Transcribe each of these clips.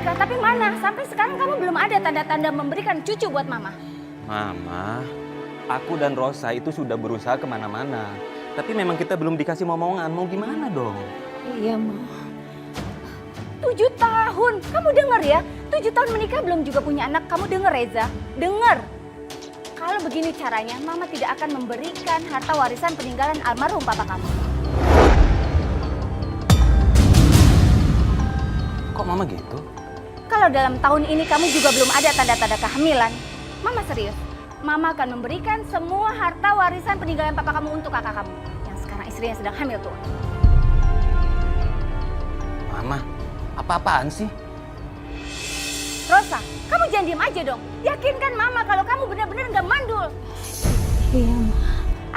menikah, tapi mana? Sampai sekarang kamu belum ada tanda-tanda memberikan cucu buat mama. Mama, aku dan Rosa itu sudah berusaha kemana-mana. Tapi memang kita belum dikasih momongan, mau gimana dong? Iya, Ma. 7 tahun, kamu denger ya? 7 tahun menikah belum juga punya anak, kamu denger Reza? Denger. Kalau begini caranya, Mama tidak akan memberikan harta warisan peninggalan almarhum papa kamu. Kok Mama gitu? Kalau dalam tahun ini kamu juga belum ada tanda-tanda kehamilan, Mama serius. Mama akan memberikan semua harta warisan peninggalan papa kamu untuk kakak kamu. Yang sekarang istrinya sedang hamil tuh. Mama, apa-apaan sih? Rosa, kamu jangan diem aja dong. Yakinkan Mama kalau kamu benar-benar nggak mandul. Iya, Ma.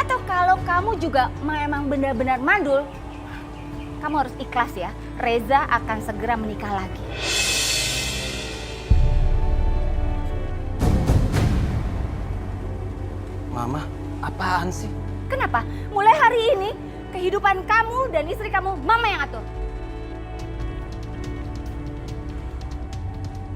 Atau kalau kamu juga memang benar-benar mandul, kamu harus ikhlas ya. Reza akan segera menikah lagi. Mama, apaan sih? Kenapa? Mulai hari ini, kehidupan kamu dan istri kamu, Mama yang atur.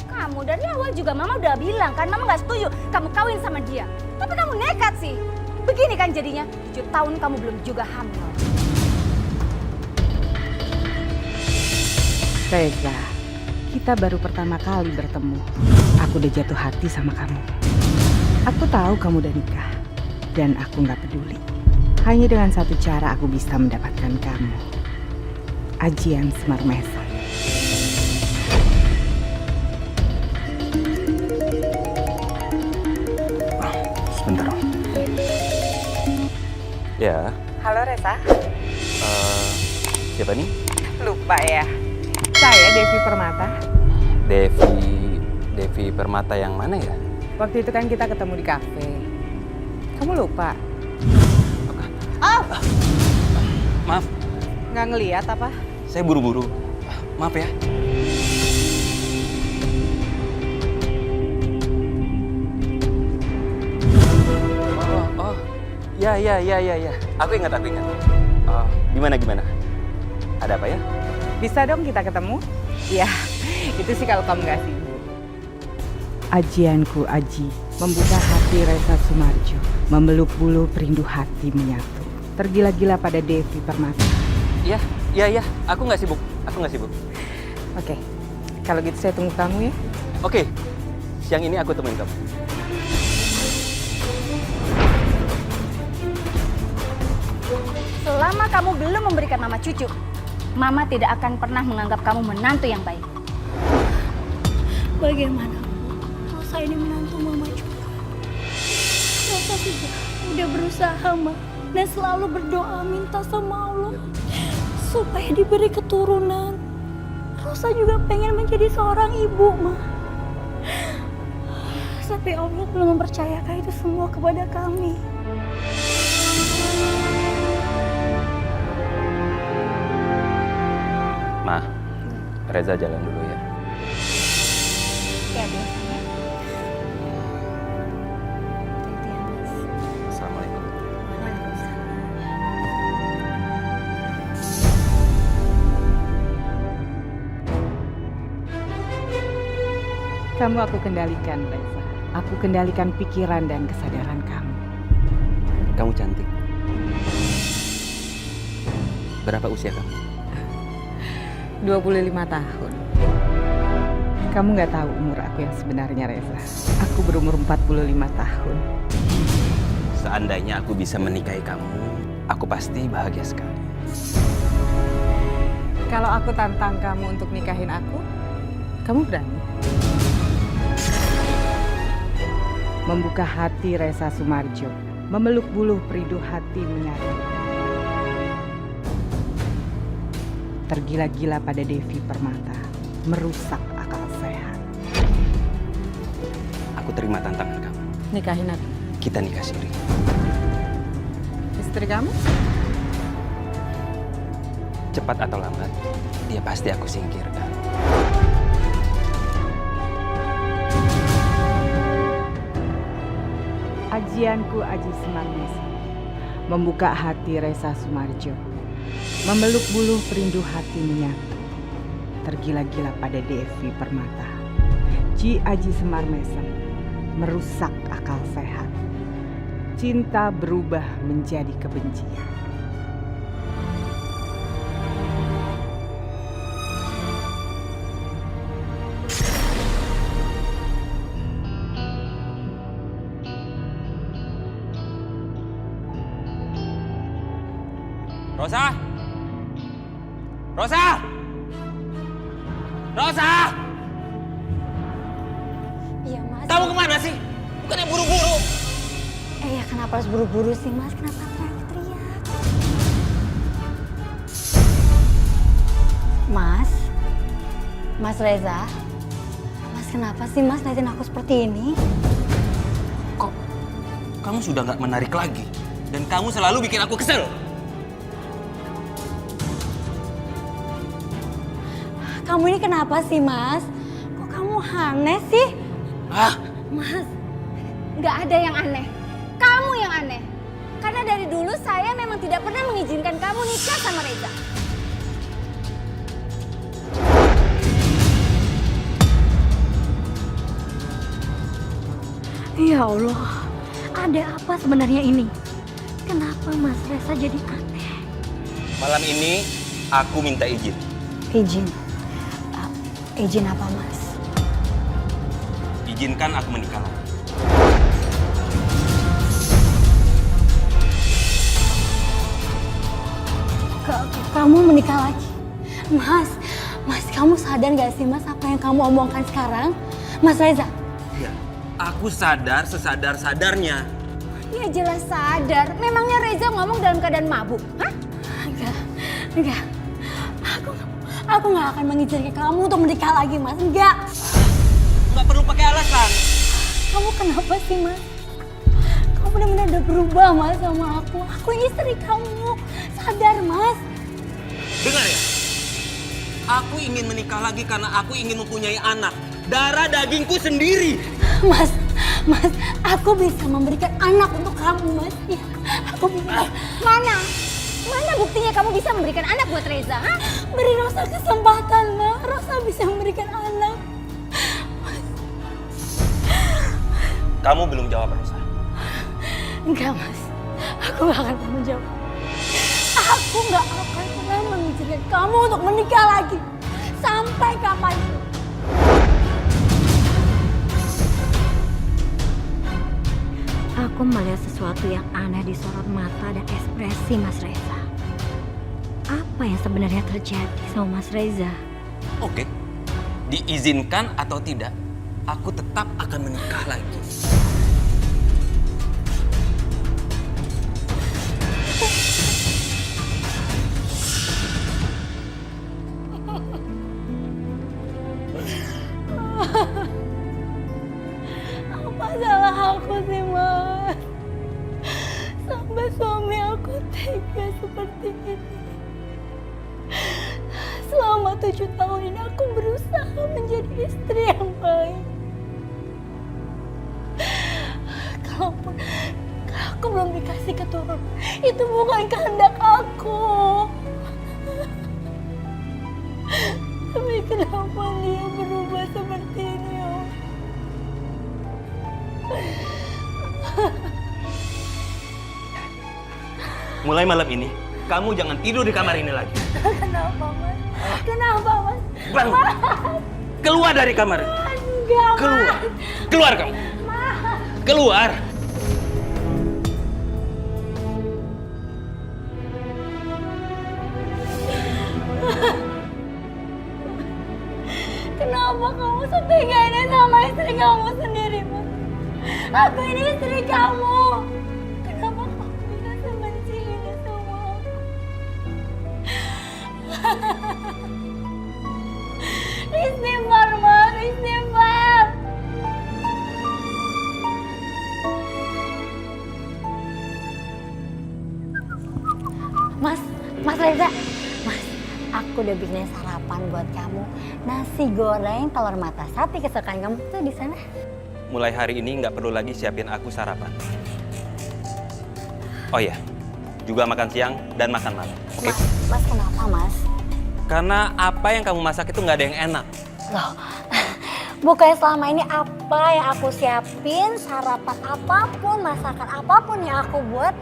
Kamu dari awal juga Mama udah bilang kan, Mama gak setuju kamu kawin sama dia. Tapi kamu nekat sih. Begini kan jadinya, 7 tahun kamu belum juga hamil. Reza, kita baru pertama kali bertemu. Aku udah jatuh hati sama kamu. Aku tahu kamu udah nikah. Dan aku gak peduli. Hanya dengan satu cara aku bisa mendapatkan kamu. Ajian Semar Mesa. Sebentar. Ya. Halo Reza. Siapa nih? Lupa ya. Saya Devi Permata. Devi Permata yang mana ya? Waktu itu kan kita ketemu di kafe. Kamu lupa? Maaf, Nggak ngeliat apa? saya buru-buru. Maaf ya. Oh. Ya. Aku ingat. Gimana? Ada apa ya? Bisa dong kita ketemu? Ya, itu sih kalau kamu nggak sibuk. Ajianku Aji, membuka hati Reza Sumarjo, memeluk bulu perindu hati menyatu. Tergila-gila pada Devi Permata. Iya. Aku nggak sibuk. Oke, kalau gitu saya tunggu kamu ya. Oke, siang ini aku temuin kamu. Selama kamu belum memberikan Mama cucu, Mama tidak akan pernah menganggap kamu menantu yang baik. Bagaimana? Rosa ini menantu Mama juga. Rosa juga udah berusaha, Ma, dan selalu berdoa minta sama Allah supaya diberi keturunan. Rosa juga pengen menjadi seorang ibu, Ma. Tapi Allah belum mempercayakan itu semua kepada kami. Ma, Reza jalan dulu ya. Ya, biasanya. Itu ya, Mas. Assalamualaikum. Kamu aku kendalikan, Reza. Aku kendalikan pikiran dan kesadaran kamu. Kamu cantik. Berapa usia kamu? 25 tahun. Kamu nggak tahu umur aku yang sebenarnya, Reza. Aku berumur 45 tahun. Seandainya aku bisa menikahi kamu, aku pasti bahagia sekali. Kalau aku tantang kamu untuk nikahin aku, kamu berani? Membuka hati Reza Sumarjo, memeluk buluh perindu hati menyatu. Tergila-gila pada Devi Permata, merusak akal sehat. Aku terima tantangan kamu. Nikahin aku. Kita nikah siri. Istri kamu? Cepat atau lambat, dia pasti aku singkirkan. Ajianku Aji Semar Mesa, membuka hati Reza Sumarjo, memeluk buluh perindu hati menyatu. tergila-gila pada Devi Permata. Ji Aji Semar Mesem merusak akal sehat. Cinta berubah menjadi kebencian. Rosa! Rosa! Rosa! Iya mas. Kamu kemana sih? Bukannya buru-buru. Ya kenapa harus buru-buru sih mas? Kenapa teriak-teriak? Mas? Mas Reza? Mas kenapa sih mas liatin aku seperti ini? Kok kamu sudah nggak menarik lagi? Dan kamu selalu bikin aku kesel. Kamu ini kenapa sih mas? Kok kamu aneh sih? Hah? Mas, Nggak ada yang aneh. Kamu yang aneh. Karena dari dulu saya memang tidak pernah mengizinkan kamu nikah sama Reza. ya Allah, ada apa sebenarnya ini? Kenapa Mas Reza jadi aneh? Malam ini aku minta izin. Izin? Izin apa Mas? Izinkan aku menikah lagi. Kamu menikah lagi? Mas kamu sadar gak sih Mas apa yang kamu omongkan sekarang? Mas Reza? Ya, aku sadar sesadar-sadarnya. Ya jelas sadar. Memangnya Reza ngomong dalam keadaan mabuk? Hah? Enggak. Aku gak akan mengizinkan kamu untuk menikah lagi Mas. Enggak. Nggak perlu pakai alasan. Kamu kenapa sih Mas? Kamu benar-benar udah berubah Mas sama aku. Aku istri kamu. Sadar Mas. Dengar ya, aku ingin menikah lagi karena aku ingin mempunyai anak. Darah dagingku sendiri. Mas, aku bisa memberikan anak untuk kamu Mas. Ya, aku bisa. Mana buktinya kamu bisa memberikan anak buat Reza? Hah? Beri Rosa kesempatan Mas. Rosa bisa memberikan anak. Kamu belum jawab, Rosa. Enggak Mas, aku gak akan pernah menjawab. Aku gak akan pernah mengizinkan kamu untuk menikah lagi. Sampai kapanpun. Aku melihat sesuatu yang aneh di sorot mata dan ekspresi Mas Reza. Apa yang sebenarnya terjadi sama Mas Reza? Oke, diizinkan atau tidak, aku tetap akan menikah lagi. Apa salah aku sih Mas? Sampai suami aku tega seperti ini. Selama 7 tahun ini aku berusaha menjadi istri yang baik. Kalaupun aku belum dikasih keturunan, itu bukan kehendak aku. Tapi kenapa dia berubah seperti ini ya? Mulai malam ini, kamu jangan tidur di kamar ini lagi. Kenapa Mas? Kenapa Mas? Bangun! Keluar dari kamar ini. Enggak Mas. Keluar! Keluar kamu! Keluar! Kenapa kamu setega ini sama istri kamu sendiri Mas? Aku ini istri kamu. Kenapa kamu bisa sebenci ini sama aku? Istighfar Mas, istighfar. Mas Reza, Mas, aku udah bikin sarapan buat kamu. Nasi goreng telur mata sapi kesukaan kamu tuh di sana. Mulai hari ini nggak perlu lagi siapin aku sarapan. Oh iya, juga makan siang dan makan malam. Oke? Mas kenapa Mas? Karena apa yang kamu masak itu nggak ada yang enak. Loh, bukannya selama ini apa yang aku siapin, sarapan apapun, masakan apapun yang aku buat,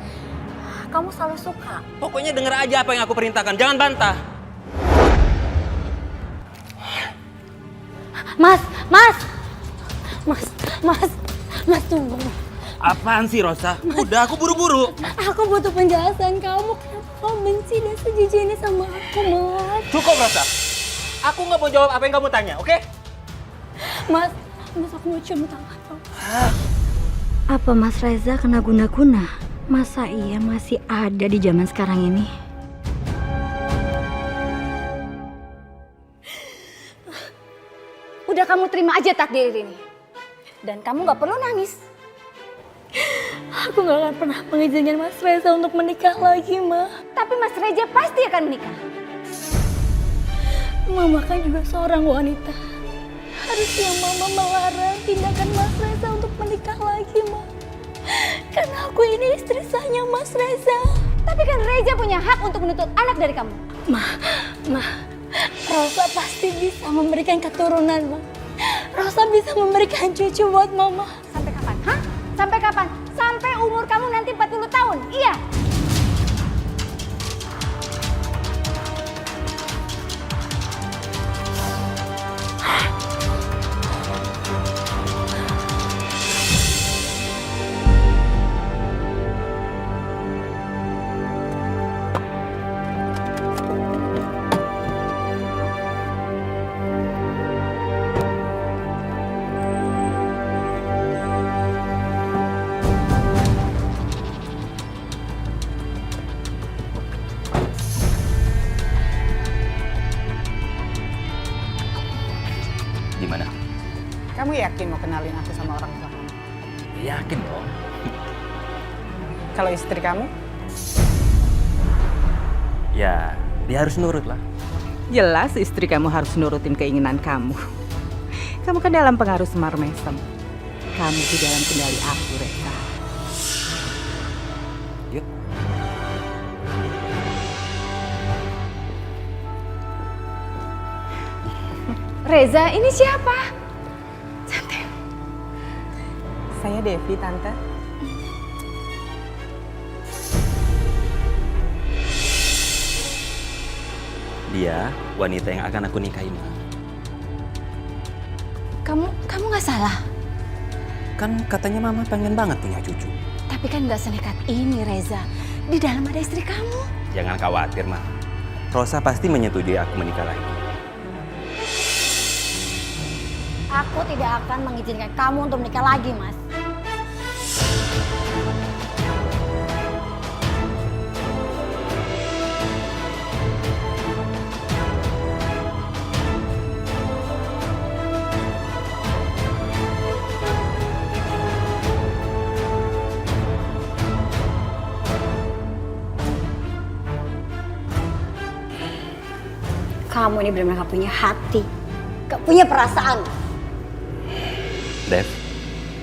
kamu selalu suka. Pokoknya denger aja apa yang aku perintahkan, jangan bantah. Mas tunggu. Apaan sih Rosa? Udah, aku buru-buru. Aku butuh penjelasan kamu, kenapa kamu benci dan sejujur ini sama aku, Mas? Cukup Rosa. Aku nggak mau jawab apa yang kamu tanya, oke? Mas aku mau cium tangan kamu. Apa Mas Reza kena guna-guna? Masa iya masih ada di zaman sekarang ini? Udah kamu terima aja takdir ini. Dan kamu gak perlu nangis. Aku gak akan pernah mengizinkan Mas Reza untuk menikah lagi, Ma. Tapi Mas Reza pasti akan menikah. Mama kan juga seorang wanita. Harusnya Mama melarang tindakan Mas Reza untuk menikah lagi, Ma. Karena aku ini istri sahnya Mas Reza. Tapi kan Reza punya hak untuk menuntut anak dari kamu. Ma, Rosa pasti bisa memberikan keturunan, Ma. Rosa bisa memberikan cucu buat Mama. Sampai kapan? Hah? Sampai kapan? Sampai umur kamu nanti 40 tahun, iya? Gimana? Kamu yakin mau kenalin aku sama orang tua kamu? Yakin dong. Kalau istri kamu? Ya, dia harus nurut lah. Jelas istri kamu harus nurutin keinginan kamu. Kamu kan dalam pengaruh Semar Mesem. Kamu di dalam kendali aku, Reza. Yuk. Reza, ini siapa? Santai. Saya Devi, Tante. Dia wanita yang akan aku nikahin. Kamu nggak salah. Kan katanya mama pengen banget punya cucu. Tapi kan nggak senekat ini, Reza. Di dalam ada istri kamu. Jangan khawatir, Ma. Rosa pasti menyetujui aku menikah lagi. Aku tidak akan mengizinkan kamu untuk menikah lagi, Mas. Kamu ini benar-benar gak punya hati, gak punya perasaan. Dev,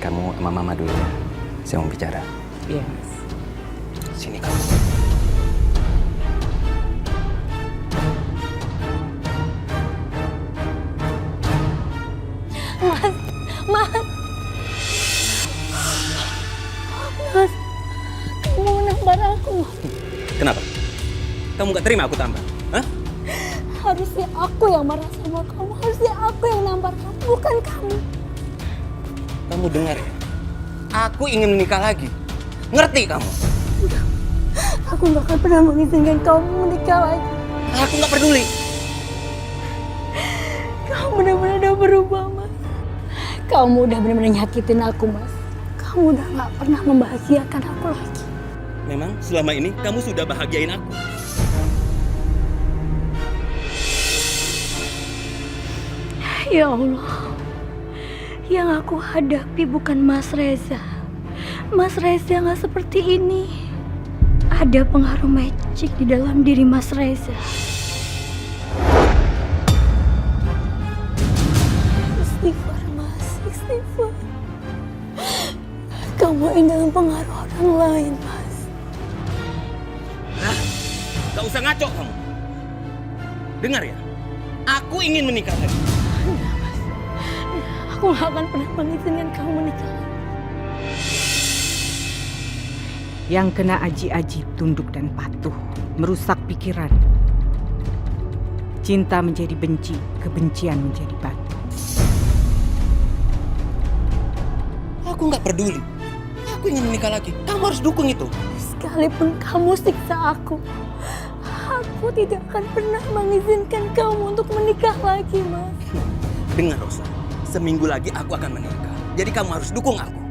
kamu sama mama dulu ya. Saya mau bicara. Yes. Sini kamu. Mas, kamu menampar aku. Kenapa? Kamu gak terima aku tambah? Hah? Harusnya aku yang marah sama kamu, harusnya aku yang nampar kamu, bukan kamu. Kamu dengar ya? Aku ingin menikah lagi. Ngerti kamu? Aku gak akan pernah mengizinkan kamu menikah lagi. Aku gak peduli. Kamu benar-benar udah berubah, Mas. Kamu udah benar-benar nyakitin aku, Mas. Kamu udah gak pernah membahagiakan aku lagi. Memang selama ini kamu sudah bahagiain aku. Ya Allah, yang aku hadapi bukan Mas Reza. Mas Reza nggak seperti ini. Ada pengaruh magic di dalam diri Mas Reza. Istighfar, Mas, istighfar. Kamu ini dalam pengaruh orang lain, Mas. Hah? Gak usah ngaco kamu. Dengar ya, aku ingin menikah lagi. Enggak, Mas. Aku gak akan pernah mengizinkan kamu menikah lagi. Yang kena aji-aji tunduk dan patuh, merusak pikiran. Cinta menjadi benci, kebencian menjadi batu. Aku nggak peduli. Aku ingin menikah lagi. Kamu harus dukung itu. Sekalipun kamu siksa aku tidak akan pernah mengizinkan kamu untuk menikah lagi, Mas. Dengar Rosa, seminggu lagi aku akan menikah. Jadi kamu harus dukung aku.